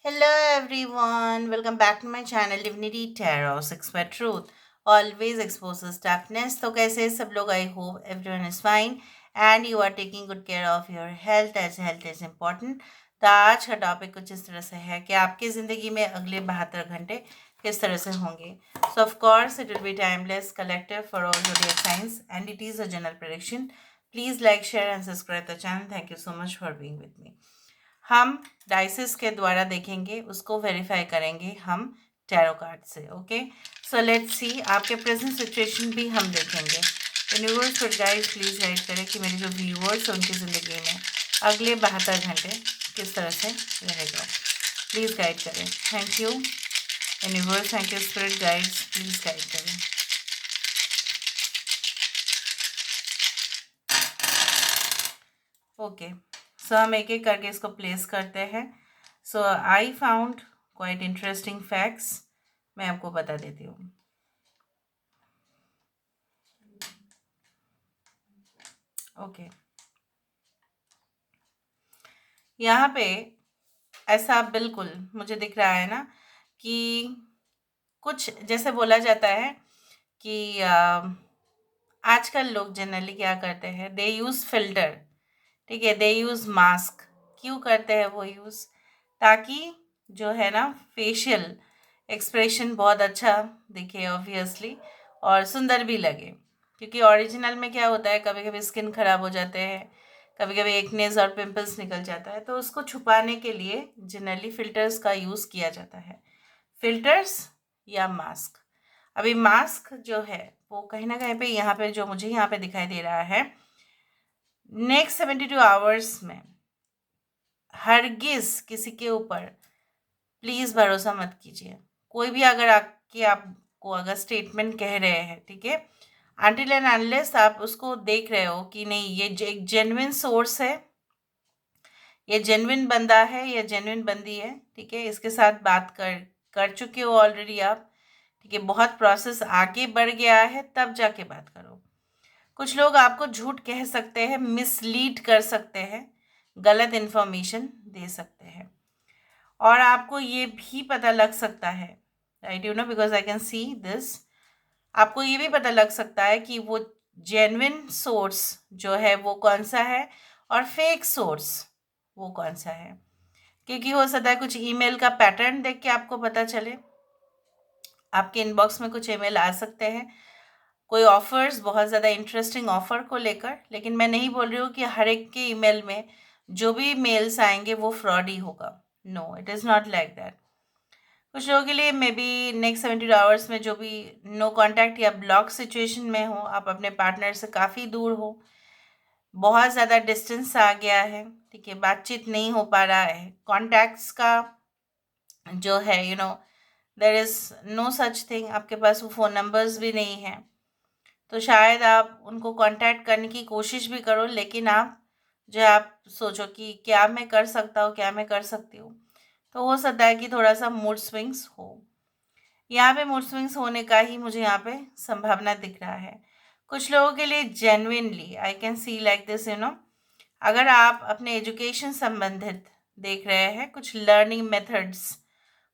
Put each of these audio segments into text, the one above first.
Hello everyone, welcome back to my channel Divinity Tarot 6 by Truth. Always exposes darkness. तो कैसे हैं सब लोग? I hope everyone is fine and you are taking good care of your health as health is important. तो आज का topic कुछ इस तरह से है कि आपकी ज़िंदगी में अगले 72 घंटे किस तरह से होंगे. So of course it will be timeless, collective for all zodiac signs and it is a general prediction. Please like, share and subscribe the channel. Thank you so much for being with me. हम डाइसिस के द्वारा देखेंगे, उसको verify करेंगे हम tarot card से. Okay, so let's see. आपके present situation भी हम देखेंगे. यूनिवर्स पर गाइड प्लीज़ गाइड करें कि मेरे जो व्यूअर्स हैं उनकी ज़िंदगी में अगले 72 घंटे किस तरह से रहेगा. प्लीज़ गाइड करें. Thank you universe, thank you spirit guides, please guide करें. ओके, सो हम एक एक करके इसको प्लेस करते हैं. So I found quite interesting facts. मैं आपको बता देती हूँ. ओके, यहाँ पे ऐसा बिल्कुल मुझे दिख रहा है ना कि कुछ जैसे बोला जाता है कि आजकल लोग जनरली क्या करते हैं, दे यूज़ फिल्टर. ठीक है, दे यूज़ मास्क. क्यों करते हैं वो यूज़? ताकि जो है ना फेशियल एक्सप्रेशन बहुत अच्छा दिखे ऑब्वियसली और सुंदर भी लगे. क्योंकि ओरिजिनल में क्या होता है, कभी कभी स्किन खराब हो जाते हैं, कभी कभी एक्नेस और पिंपल्स निकल जाता है, तो उसको छुपाने के लिए जनरली फ़िल्टर्स का यूज़ किया जाता है. फ़िल्टर्स या मास्क. अभी मास्क जो है वो कहीं ना कहीं पे यहाँ पे जो मुझे यहाँ पे दिखाई दे रहा है, नेक्स्ट 72 आवर्स में हरगिज़ किसी के ऊपर प्लीज़ भरोसा मत कीजिए. कोई भी अगर आपको अगर स्टेटमेंट कह रहे हैं, ठीक है, अनटिल एंड अनलेस आप उसको देख रहे हो कि नहीं ये एक जेन्युइन सोर्स है, ये जेन्युइन बंदा है या जेन्युइन बंदी है, ठीक है, इसके साथ बात कर कर चुके हो ऑलरेडी आप, ठीक है, बहुत प्रोसेस आगे बढ़ गया है, तब जाके बात करो. कुछ लोग आपको झूठ कह सकते हैं, मिसलीड कर सकते हैं, गलत इन्फॉर्मेशन दे सकते हैं. और आपको ये भी पता लग सकता है, right, you know, because I can see this. आपको ये भी पता लग सकता है कि वो जेन्युइन सोर्स जो है वो कौन सा है और फेक सोर्स वो कौन सा है. क्योंकि हो सकता है कुछ ईमेल का पैटर्न देख के आपको पता चले. आपके इनबॉक्स में कुछ ईमेल आ सकते हैं, कोई ऑफर्स, बहुत ज़्यादा इंटरेस्टिंग ऑफर को लेकर. लेकिन मैं नहीं बोल रही हूँ कि हर एक के ईमेल में जो भी मेल्स आएंगे वो फ्रॉड ही होगा. No, it is not like that. कुछ लोगों के लिए मे बी नेक्स्ट 72 आवर्स में जो भी नो कांटेक्ट या ब्लॉक सिचुएशन में हो, आप अपने पार्टनर से काफ़ी दूर हो, बहुत ज़्यादा डिस्टेंस आ गया है, ठीक है, बातचीत नहीं हो पा रहा है, कॉन्टैक्ट्स का जो है, you know, there is no such thing, आपके पास वो फ़ोन नंबर्स भी नहीं हैं. तो शायद आप उनको कांटेक्ट करने की कोशिश भी करो, लेकिन आप जो है आप सोचो कि क्या मैं कर सकता हूँ, क्या मैं कर सकती हूँ. तो हो सकता है कि थोड़ा सा मूड स्विंग्स हो. यहाँ पे मूड स्विंग्स होने का ही मुझे यहाँ पे संभावना दिख रहा है. कुछ लोगों के लिए genuinely I can see like this, you know, अगर आप अपने एजुकेशन संबंधित देख रहे हैं, कुछ लर्निंग मेथड्स,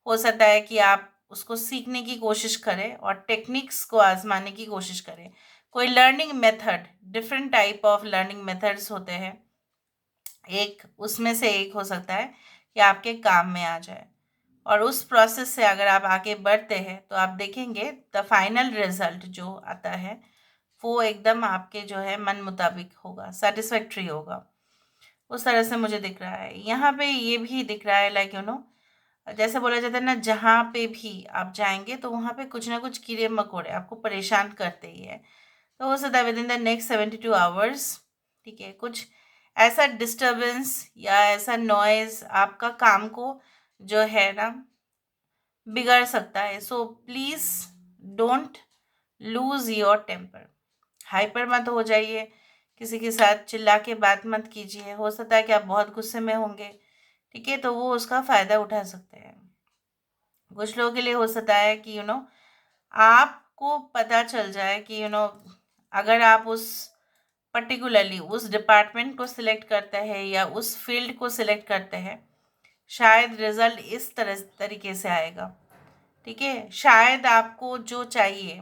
हो सकता है कि आप उसको सीखने की कोशिश करें और टेक्निक्स को आजमाने की कोशिश करें. कोई learning method, different type of learning methods होते हैं, एक उसमें से एक हो सकता है कि आपके काम में आ जाए. और उस प्रोसेस से अगर आप आगे बढ़ते हैं तो आप देखेंगे द फाइनल रिजल्ट जो आता है वो एकदम आपके जो है मन मुताबिक होगा, सेटिस्फैक्ट्री होगा. उस तरह से मुझे दिख रहा है. यहाँ पे ये भी दिख रहा है लाइक, यू नो, जैसे बोला जाता है ना, जहाँ पे भी आप जाएंगे तो वहाँ पे कुछ ना कुछ कीड़े मकोड़े आपको परेशान करते ही है. तो हो सकता है with in the next 72 hours, ठीक है, कुछ ऐसा डिस्टर्बेंस या ऐसा नॉइज़ आपका काम को जो है ना बिगड़ सकता है. So please don't lose your temper. Hyper मत हो जाइए, किसी के साथ चिल्ला के बात मत कीजिए. हो सकता है कि आप बहुत गुस्से में होंगे, ठीक है, तो वो उसका फ़ायदा उठा सकते हैं. कुछ लोगों के लिए हो सकता है कि यू नो आपको पता चल जाए कि यू नो अगर आप उस पर्टिकुलरली उस डिपार्टमेंट को सिलेक्ट करते हैं या उस फील्ड को सिलेक्ट करते हैं, शायद रिजल्ट इस तरीके से आएगा, ठीक है। शायद आपको जो चाहिए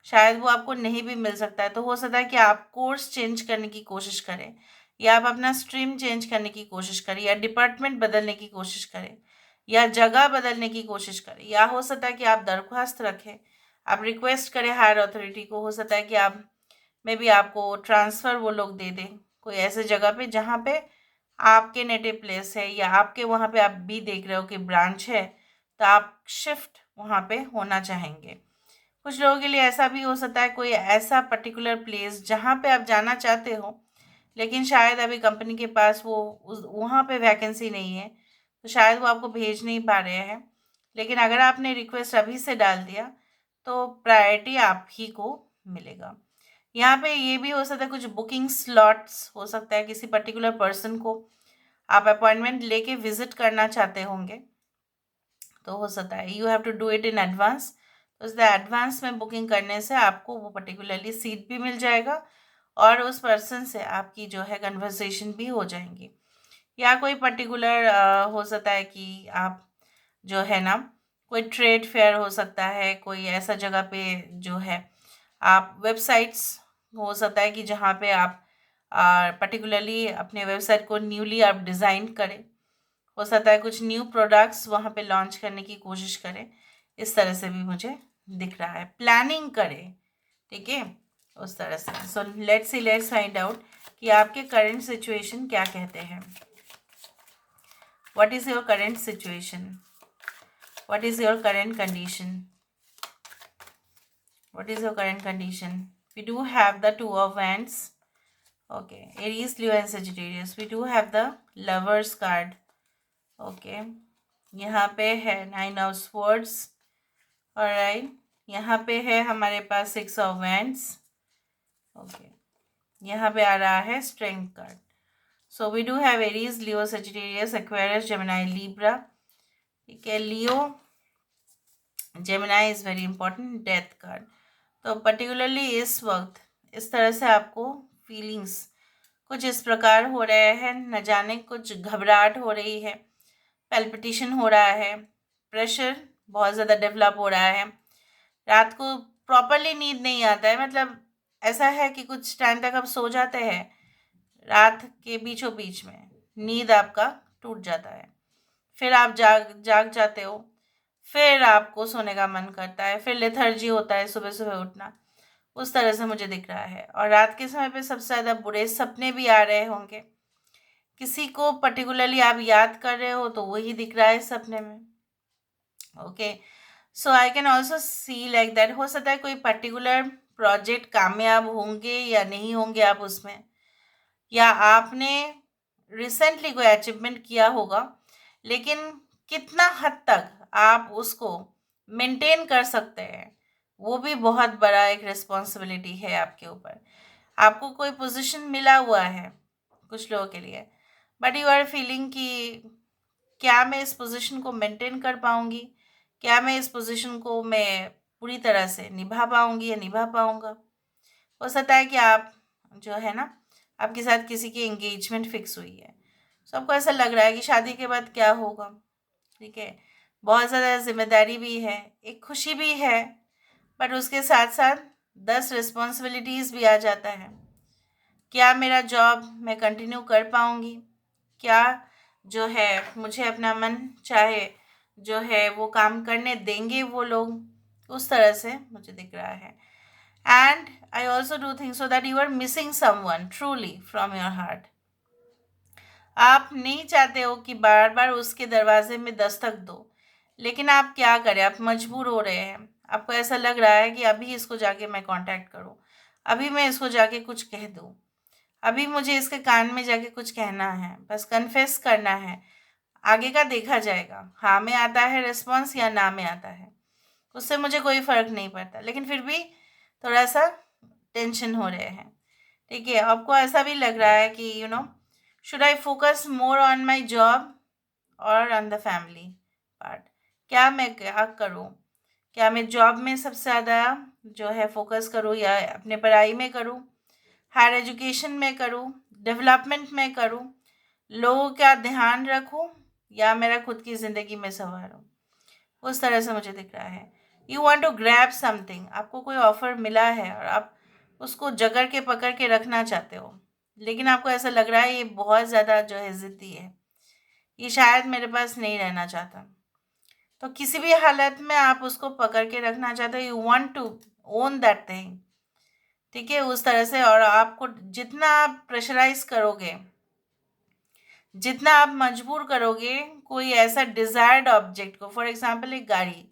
शायद वो आपको नहीं भी मिल सकता है। तो हो सकता है कि आप कोर्स चेंज करने की कोशिश करें, या आप अपना स्ट्रीम चेंज करने की कोशिश करें, या डिपार्टमेंट बदलने की कोशिश करें, या जगह बदलने की कोशिश करें, या हो सकता है कि आप दरख्वास्त रखें, आप रिक्वेस्ट करें हायर अथॉरिटी को। हो सकता है कि आप मे बी आपको ट्रांसफ़र वो लोग दे दें कोई ऐसे जगह पे जहाँ पे आपके नेटिव प्लेस है, या आपके वहाँ पे आप भी देख रहे हो कि ब्रांच है, तो आप शिफ्ट वहाँ पे होना चाहेंगे। कुछ लोगों के लिए ऐसा भी हो सकता है, कोई ऐसा पर्टिकुलर प्लेस जहाँ पे आप जाना चाहते हो, लेकिन शायद अभी कंपनी के पास वो वहाँ पे वैकेंसी नहीं है, तो शायद वो आपको भेज नहीं पा रहे हैं। लेकिन अगर आपने रिक्वेस्ट अभी से डाल दिया तो प्रायोरिटी आप ही को मिलेगा। यहाँ पे ये भी हो सकता है, कुछ बुकिंग स्लॉट्स हो सकता है, किसी पर्टिकुलर पर्सन को आप अपॉइंटमेंट लेके विजिट करना चाहते होंगे, तो हो सकता है you have to do it in advance. तो इस एडवांस में बुकिंग करने से आपको वो पर्टिकुलरली सीट भी मिल जाएगा, और उस पर्सन से आपकी जो है कन्वर्सेशन भी हो जाएंगी। या कोई पर्टिकुलर हो सकता है कि आप जो है ना, कोई ट्रेड फेयर हो सकता है, कोई ऐसा जगह पे जो है आप वेबसाइट्स हो सकता है कि जहाँ पे आप पर्टिकुलरली अपने वेबसाइट को न्यूली आप डिज़ाइन करें। हो सकता है कुछ न्यू प्रोडक्ट्स वहाँ पे लॉन्च करने की कोशिश करें। इस तरह से भी मुझे दिख रहा है, प्लानिंग करें, ठीक है, उस तरह से। सो लेट्स फाइंड आउट कि आपके करंट सिचुएशन क्या कहते हैं। What is your current situation? What is your current condition? What is your current condition? We do have the Two of Wands. Okay, Aries, Leo and Sagittarius. We do have the Lovers card. Okay, यहाँ पे है Nine of Swords. Alright, यहाँ पे है हमारे पास Six of Wands. Okay, यहाँ पे आ रहा है Strength card. So we do have Aries, Leo, Sagittarius, Aquarius, Gemini, Libra. ठीक है, Leo, Gemini is very important. Death card. तो पर्टिकुलरली इस वक्त इस तरह से आपको फीलिंग्स कुछ इस प्रकार हो रहे हैं, न जाने कुछ घबराहट हो रही है, पैल्पिटेशन हो रहा है, प्रेशर बहुत ज़्यादा डेवलप हो रहा है, रात को प्रॉपरली नींद नहीं आता है। मतलब ऐसा है कि कुछ टाइम तक आप सो जाते हैं, रात के बीचों बीच में नींद आपका टूट जाता है, फिर आप जाग जाते हो, फिर आपको सोने का मन करता है, फिर लेथर्जी होता है सुबह सुबह उठना। उस तरह से मुझे दिख रहा है। और रात के समय पे सबसे ज़्यादा बुरे सपने भी आ रहे होंगे, किसी को पर्टिकुलरली आप याद कर रहे हो तो वही दिख रहा है सपने में। Okay, so I can also see like that. हो सकता है कोई पर्टिकुलर प्रोजेक्ट कामयाब होंगे या नहीं होंगे आप उसमें, या आपने रिसेंटली कोई अचीवमेंट किया होगा, लेकिन कितना हद तक आप उसको मेंटेन कर सकते हैं वो भी बहुत बड़ा एक रिस्पॉन्सिबिलिटी है आपके ऊपर। आपको कोई पोजीशन मिला हुआ है कुछ लोगों के लिए, बट यू आर फीलिंग कि क्या मैं इस पोजीशन को मेंटेन कर पाऊंगी, क्या मैं इस पोजीशन को मैं पूरी तरह से निभा पाऊंगी या निभा पाऊंगा। हो सकता है कि आप जो है ना, आपके साथ किसी की एंगेजमेंट फिक्स हुई है, तो आपको ऐसा लग रहा है कि शादी के बाद क्या होगा, ठीक है। बहुत ज़्यादा जिम्मेदारी भी है, एक खुशी भी है, बट उसके साथ साथ 10 रिस्पॉन्सिबिलिटीज़ भी आ जाता है। क्या मेरा जॉब मैं कंटिन्यू कर पाऊँगी, क्या जो है मुझे अपना मन चाहे जो है वो काम करने देंगे वो लोग, उस तरह से मुझे दिख रहा है। And I also do think so that you are missing someone truly from your heart. आप नहीं चाहते हो कि बार बार उसके दरवाजे में दस्तक दो, लेकिन आप क्या करें, आप मजबूर हो रहे हैं। आपको ऐसा लग रहा है कि अभी इसको जाके मैं कांटेक्ट करूं, अभी मैं इसको जाके कुछ कह दूं, अभी मुझे इसके कान में जाके कुछ कहना है, बस कन्फेस करना है, आगे का देखा जाएगा। हाँ में आता है रिस्पॉन्स या ना में आता है, उससे मुझे कोई फ़र्क नहीं पड़ता, लेकिन फिर भी थोड़ा सा टेंशन हो रहे हैं, ठीक है। आपको ऐसा भी लग रहा है कि should I focus more on my job और ऑन द फैमिली पार्ट। क्या मैं क्या करूँ, क्या मैं जॉब में सबसे ज़्यादा जो है फोकस करूँ, या अपने पढ़ाई में करूँ, हायर एजुकेशन में करूँ, डेवलपमेंट में करूँ, लोगों का ध्यान रखूँ, या मेरा खुद की ज़िंदगी में सवार हो, उस तरह से मुझे दिख रहा है। You want to grab something, आपको कोई ऑफर मिला है और आप उसको जकड़ के पकड़ के रखना चाहते हो, लेकिन आपको ऐसा लग रहा है ये बहुत ज़्यादा जो है ज़िद्दी है, ये शायद मेरे पास नहीं रहना चाहता। तो किसी भी हालत में आप उसको पकड़ के रखना चाहते हो, you want to own that thing, ठीक है, उस तरह से। और आपको जितना आप प्रेशराइज करोगे, जितना आप मजबूर करोगे कोई ऐसा डिजायर्ड ऑब्जेक्ट को, फॉर एग्जांपल एक गाड़ी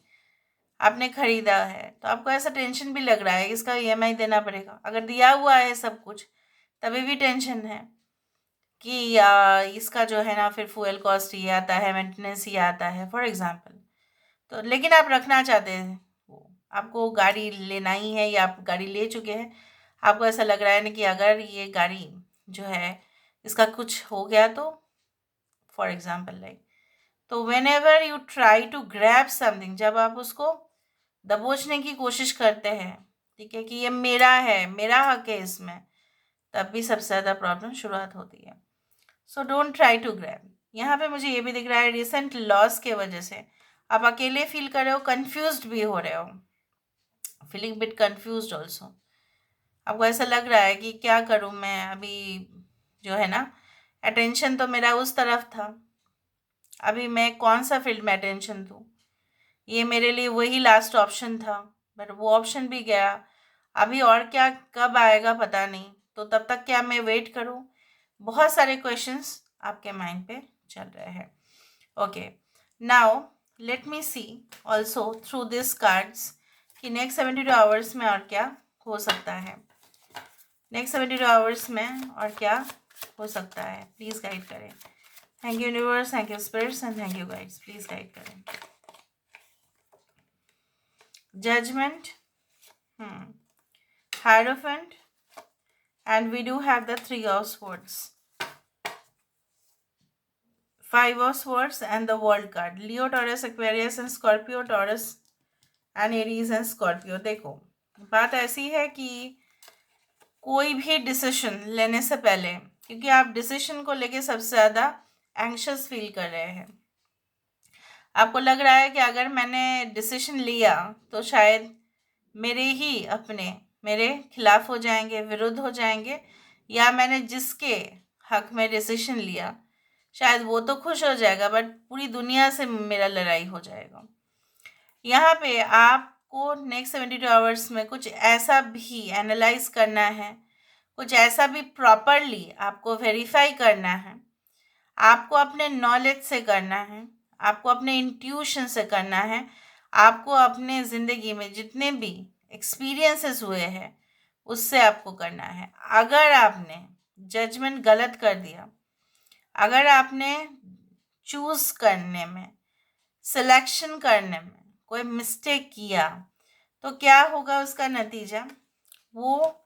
आपने खरीदा है, तो आपको ऐसा टेंशन भी लग रहा है इसका ईएमआई देना पड़ेगा। अगर दिया हुआ है सब कुछ तभी भी टेंशन है कि इसका जो है ना फिर फ्यूल कॉस्ट ये आता है, मेंटेनेंस ये आता है, फॉर एग्जांपल। तो लेकिन आप रखना चाहते हैं वो, आपको गाड़ी लेना ही है या आप गाड़ी ले चुके हैं, आपको ऐसा लग रहा है ना कि अगर ये गाड़ी जो है इसका कुछ हो गया तो, फॉर एग्जांपल लाइक, तो whenever you try to grab something, जब आप उसको दबोचने की कोशिश करते हैं, ठीक है, कि ये मेरा है, मेरा हक है इसमें, तब भी सबसे ज़्यादा प्रॉब्लम शुरुआत होती है। So don't try to grab. यहाँ पे मुझे ये भी दिख रहा है रिसेंट लॉस के वजह से आप अकेले फील कर रहे हो, कंफ्यूज्ड भी हो रहे हो, फीलिंग बिट कंफ्यूज्ड ऑल्सो। आपको ऐसा लग रहा है कि क्या करूँ मैं अभी, जो है ना अटेंशन तो मेरा उस तरफ था, अभी मैं कौन सा फील्ड में अटेंशन दूँ, ये मेरे लिए वही लास्ट ऑप्शन था, बट वो ऑप्शन भी गया, अभी और क्या कब आएगा पता नहीं, तो तब तक क्या मैं वेट करूँ। बहुत सारे क्वेश्चंस आपके माइंड पे चल रहे हैं। Okay, now let me see also through this cards कि नेक्स्ट 72 आवर्स में और क्या हो सकता है, नेक्स्ट 72 आवर्स में और क्या हो सकता है। प्लीज़ गाइड करें। Thank you universe, thank you spirits and thank you guides, please guide करें। Judgement, Hierophant, and we do have the 3 of Swords, 5 of Swords and the World card. Leo, Taurus, Aquarius and Scorpio, Taurus and Aries and Scorpio. देखो बात ऐसी है कि कोई भी decision लेने से पहले, क्योंकि आप डिसीजन को लेके सबसे ज़्यादा एंग्शियस फील कर रहे हैं, आपको लग रहा है कि अगर मैंने डिसीजन लिया तो शायद मेरे ही अपने मेरे खिलाफ हो जाएंगे, विरुद्ध हो जाएंगे, या मैंने जिसके हक में डिसीजन लिया शायद वो तो खुश हो जाएगा बट पूरी दुनिया से मेरा लड़ाई हो जाएगा। यहाँ पे आपको नेक्स्ट 72 आवर्स में कुछ ऐसा भी एनालाइज करना है, कुछ ऐसा भी प्रॉपरली आपको वेरीफाई करना है, आपको अपने नॉलेज से करना है, आपको अपने इंट्यूशन से करना है, आपको अपने ज़िंदगी में जितने भी एक्सपीरियंसेस हुए हैं उससे आपको करना है। अगर आपने जजमेंट गलत कर दिया, अगर आपने चूज़ करने में, सिलेक्शन करने में कोई मिस्टेक किया, तो क्या होगा उसका नतीजा, वो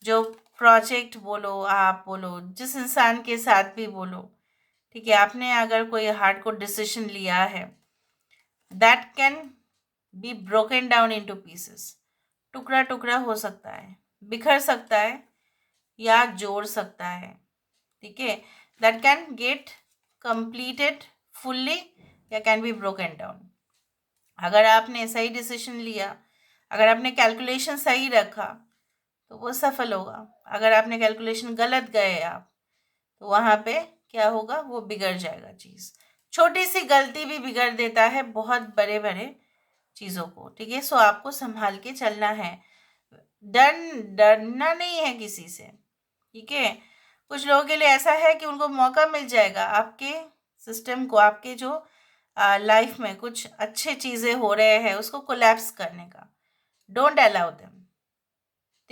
जो प्रोजेक्ट बोलो, आप बोलो, जिस इंसान के साथ भी बोलो, ठीक है, आपने अगर कोई हार्डकोर डिसीजन लिया है, that can be broken down into pieces, टुकड़ा टुकड़ा हो सकता है, बिखर सकता है या जोड़ सकता है, ठीक है, that can get completed fully या कैन बी ब्रोकन डाउन। अगर आपने सही डिसीजन लिया, अगर आपने कैलकुलेशन सही रखा तो वो सफल होगा, अगर आपने कैलकुलेशन गलत गए आप, तो वहाँ पे क्या होगा, वो बिगड़ जाएगा चीज़। छोटी सी गलती भी बिगड़ देता है बहुत बड़े बड़े चीज़ों को, ठीक है। सो आपको संभाल के चलना है, डरना नहीं है किसी से, ठीक है। कुछ लोगों के लिए ऐसा है कि उनको मौका मिल जाएगा आपके सिस्टम को, आपके जो लाइफ में कुछ अच्छे चीज़ें हो रहे हैं उसको कोलैप्स करने का। डोंट अलाउ देम,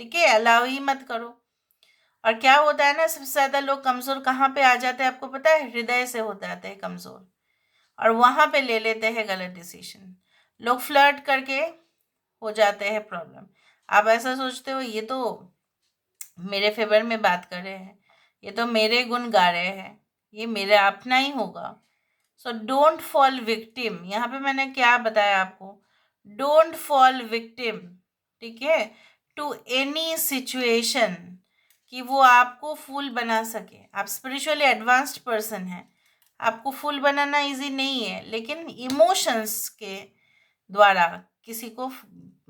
ठीक है, अलाउ ही मत करो। और क्या होता है ना, सबसे ज़्यादा लोग कमज़ोर कहाँ पे आ जाते हैं आपको पता है, हृदय से हो जाते हैं कमज़ोर, और वहाँ पे ले लेते हैं गलत डिसीजन। लोग फ्लर्ट करके हो जाते हैं प्रॉब्लम। आप ऐसा सोचते हो ये तो मेरे फेवर में बात कर रहे हैं, ये तो मेरे गुण गा रहे हैं, ये मेरा अपना ही होगा। So don't fall victim. यहाँ पे मैंने क्या बताया आपको, डोंट फॉल विक्टिम, ठीक है, टू एनी सिचुएशन कि वो आपको फूल बना सके। आप स्पिरिचुअली एडवांस्ड पर्सन हैं, आपको फूल बनाना इजी नहीं है, लेकिन इमोशंस के द्वारा किसी को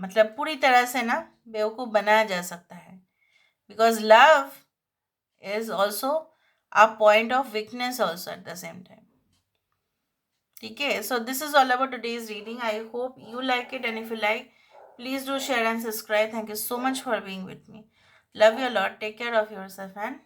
मतलब पूरी तरह से ना बेवकूफ़ बनाया जा सकता है, because love is also a point of weakness also at the same time. ठीक है, so this is all about today's reading. I hope you like it, and if you like, please do share and subscribe. Thank you so much for being with me. Love you a lot. Take care of yourself and